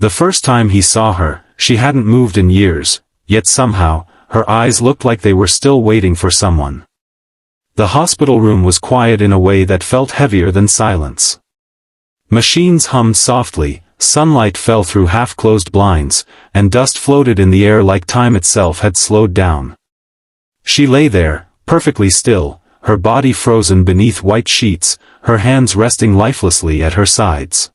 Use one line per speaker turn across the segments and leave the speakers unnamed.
The first time he saw her, she hadn't moved in years, yet somehow, her eyes looked like they were still waiting for someone. The hospital room was quiet in a way that felt heavier than silence. Machines hummed softly, sunlight fell through half-closed blinds, and dust floated in the air like time itself had slowed down. She lay there, perfectly still, her body frozen beneath white sheets, her hands resting lifelessly at her sides.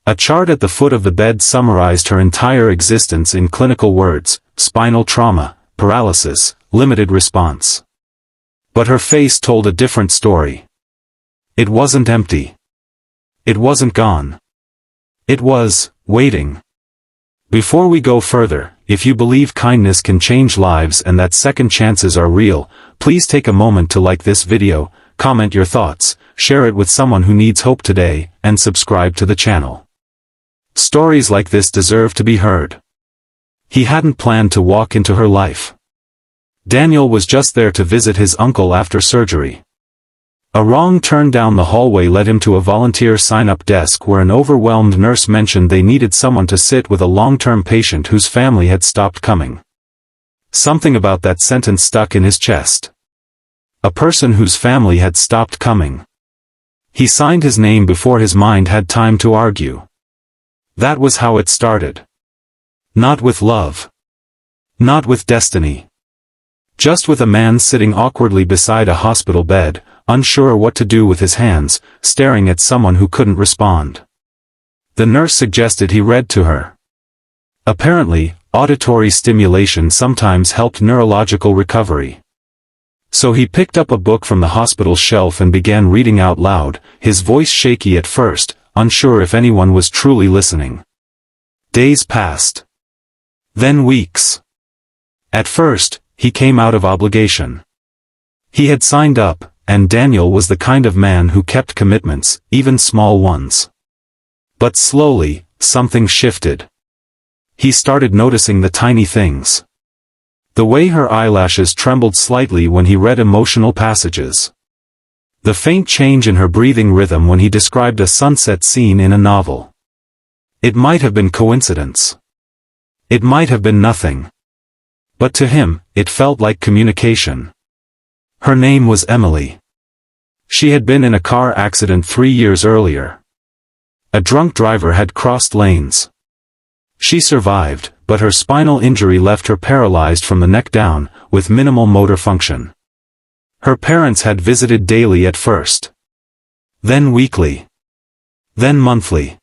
A chart at the foot of the bed summarized her entire existence in clinical words: spinal trauma, paralysis, limited response. But her face told a different story. It wasn't empty. It wasn't gone. It was waiting. Before we go further, if you believe kindness can change lives and that second chances are real, please take a moment to like this video, comment your thoughts, share it with someone who needs hope today, and subscribe to the channel. Stories like this deserve to be heard. He hadn't planned to walk into her life. Daniel was just there to visit his uncle after surgery. A wrong turn down the hallway led him to a volunteer sign-up desk where an overwhelmed nurse mentioned they needed someone to sit with a long-term patient whose family had stopped coming. Something about that sentence stuck in his chest. A person whose family had stopped coming. He signed his name before his mind had time to argue. That was how it started. Not with love. Not with destiny. Just with a man sitting awkwardly beside a hospital bed, unsure what to do with his hands, staring at someone who couldn't respond. The nurse suggested he read to her. Apparently, auditory stimulation sometimes helped neurological recovery. So he picked up a book from the hospital shelf and began reading out loud, his voice shaky at first, unsure if anyone was truly listening. Days passed. Then weeks. At first, he came out of obligation. He had signed up, and Daniel was the kind of man who kept commitments, even small ones. But slowly, something shifted. He started noticing the tiny things. The way her eyelashes trembled slightly when he read emotional passages. The faint change in her breathing rhythm when he described a sunset scene in a novel. It might have been coincidence. It might have been nothing. But to him, it felt like communication. Her name was Emily. She had been in a car accident 3 years earlier. A drunk driver had crossed lanes. She survived, but her spinal injury left her paralyzed from the neck down, with minimal motor function. Her parents had visited daily at first. Then weekly. Then monthly.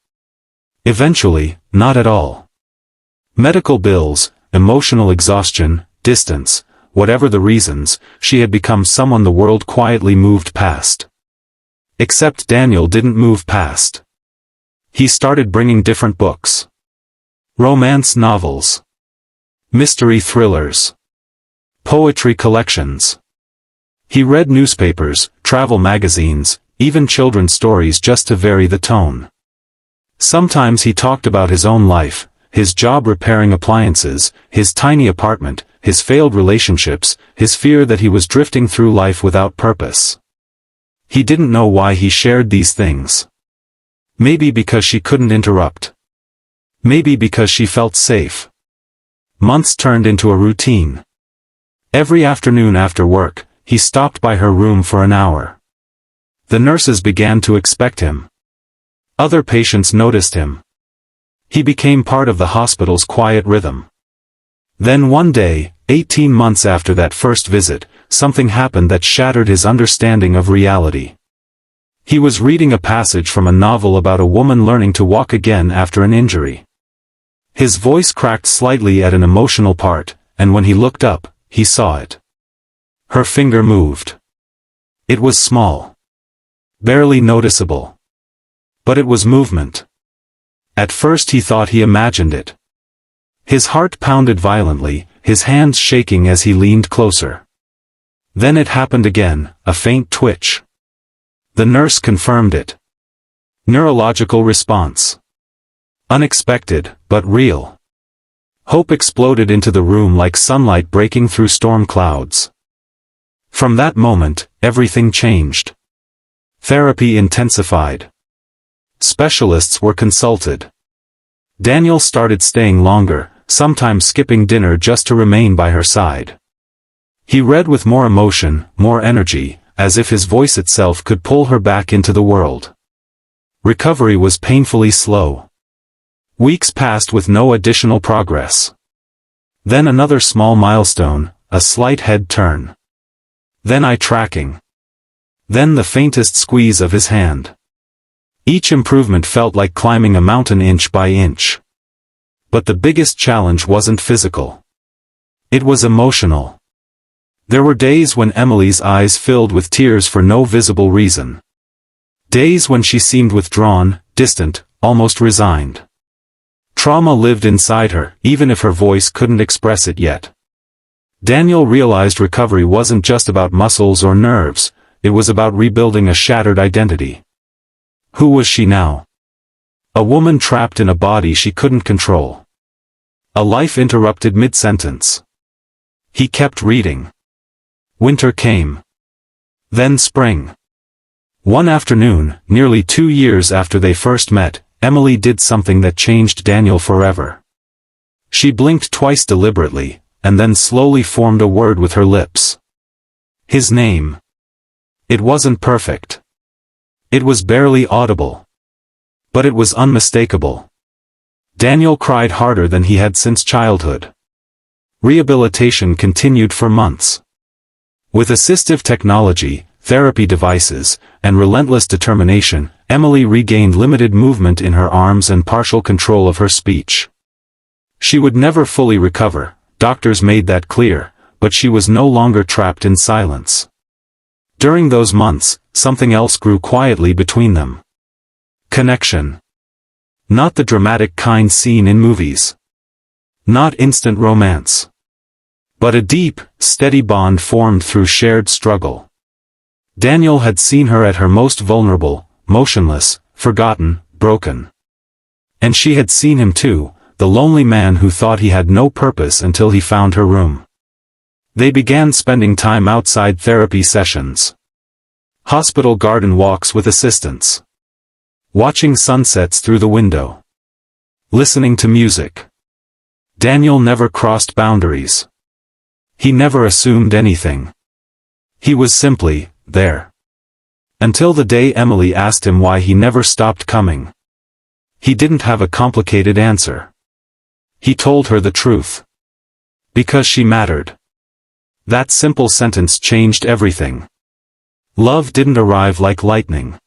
Eventually, not at all. Medical bills, emotional exhaustion, distance, whatever the reasons, she had become someone the world quietly moved past. Except Daniel didn't move past. He started bringing different books. Romance novels. Mystery thrillers. Poetry collections. He read newspapers, travel magazines, even children's stories just to vary the tone. Sometimes he talked about his own life, his job repairing appliances, his tiny apartment, his failed relationships, his fear that he was drifting through life without purpose. He didn't know why he shared these things. Maybe because she couldn't interrupt. Maybe because she felt safe. Months turned into a routine. Every afternoon after work, he stopped by her room for an hour. The nurses began to expect him. Other patients noticed him. He became part of the hospital's quiet rhythm. Then one day, 18 months after that first visit, something happened that shattered his understanding of reality. He was reading a passage from a novel about a woman learning to walk again after an injury. His voice cracked slightly at an emotional part, and when he looked up, he saw it. Her finger moved. It was small. Barely noticeable. But it was movement. At first he thought he imagined it. His heart pounded violently, his hands shaking as he leaned closer. Then it happened again, a faint twitch. The nurse confirmed it. Neurological response. Unexpected, but real. Hope exploded into the room like sunlight breaking through storm clouds. From that moment, everything changed. Therapy intensified. Specialists were consulted. Daniel started staying longer, sometimes skipping dinner just to remain by her side. He read with more emotion, more energy, as if his voice itself could pull her back into the world. Recovery was painfully slow. Weeks passed with no additional progress. Then another small milestone, a slight head turn. Then eye tracking. Then the faintest squeeze of his hand. Each improvement felt like climbing a mountain inch by inch. But the biggest challenge wasn't physical. It was emotional. There were days when Emily's eyes filled with tears for no visible reason. Days when she seemed withdrawn, distant, almost resigned. Trauma lived inside her, even if her voice couldn't express it yet. Daniel realized recovery wasn't just about muscles or nerves, it was about rebuilding a shattered identity. Who was she now? A woman trapped in a body she couldn't control. A life interrupted mid-sentence. He kept reading. Winter came. Then spring. One afternoon, nearly 2 years after they first met, Emily did something that changed Daniel forever. She blinked twice deliberately, and then slowly formed a word with her lips. His name. It wasn't perfect. It was barely audible. But it was unmistakable. Daniel cried harder than he had since childhood. Rehabilitation continued for months. With assistive technology, therapy devices, and relentless determination, Emily regained limited movement in her arms and partial control of her speech. She would never fully recover, doctors made that clear, but she was no longer trapped in silence. During those months, something else grew quietly between them. Connection. Not the dramatic kind seen in movies. Not instant romance. But a deep, steady bond formed through shared struggle. Daniel had seen her at her most vulnerable, motionless, forgotten, broken. And she had seen him too, the lonely man who thought he had no purpose until he found her room. They began spending time outside therapy sessions. Hospital garden walks with assistants. Watching sunsets through the window. Listening to music. Daniel never crossed boundaries. He never assumed anything. He was simply there. Until the day Emily asked him why he never stopped coming. He didn't have a complicated answer. He told her the truth. Because she mattered. That simple sentence changed everything. Love didn't arrive like lightning.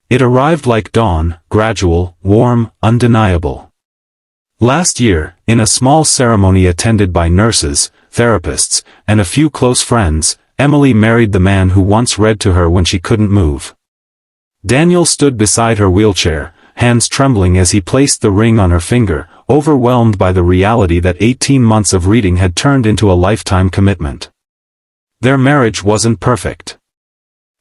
It arrived like dawn, gradual, warm, undeniable. Last year, in a small ceremony attended by nurses, therapists, and a few close friends, Emily married the man who once read to her when she couldn't move. Daniel stood beside her wheelchair, hands trembling as he placed the ring on her finger, overwhelmed by the reality that 18 months of reading had turned into a lifetime commitment. Their marriage wasn't perfect.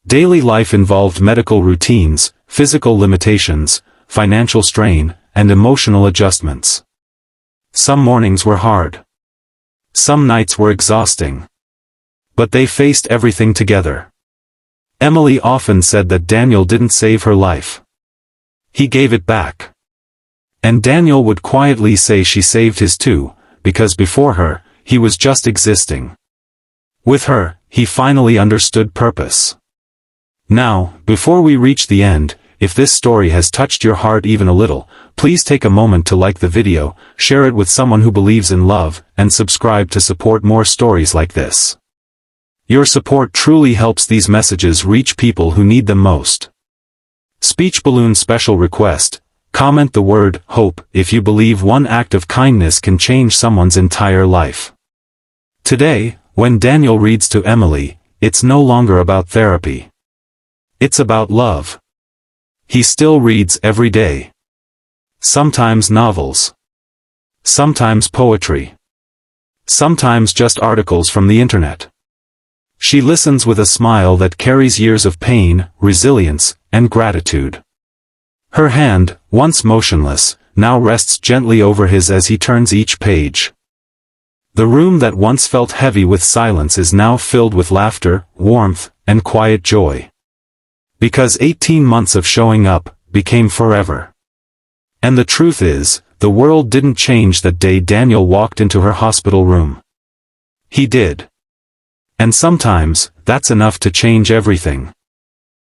Daily life involved medical routines, physical limitations, financial strain, and emotional adjustments. Some mornings were hard. Some nights were exhausting. But they faced everything together. Emily often said that Daniel didn't save her life. He gave it back. And Daniel would quietly say she saved his too, because before her, he was just existing. With her, he finally understood purpose. Now, before we reach the end, if this story has touched your heart even a little, please take a moment to like the video, share it with someone who believes in love, and subscribe to support more stories like this. Your support truly helps these messages reach people who need them most. Speech balloon special request. Comment the word hope if you believe one act of kindness can change someone's entire life. Today, when Daniel reads to Emily, it's no longer about therapy. It's about love. He still reads every day. Sometimes novels. Sometimes poetry. Sometimes just articles from the internet. She listens with a smile that carries years of pain, resilience, and gratitude. Her hand, once motionless, now rests gently over his as he turns each page. The room that once felt heavy with silence is now filled with laughter, warmth, and quiet joy. Because 18 months of showing up became forever. And the truth is, The world didn't change that day Daniel walked into her hospital room. He did. And sometimes, that's enough to change everything.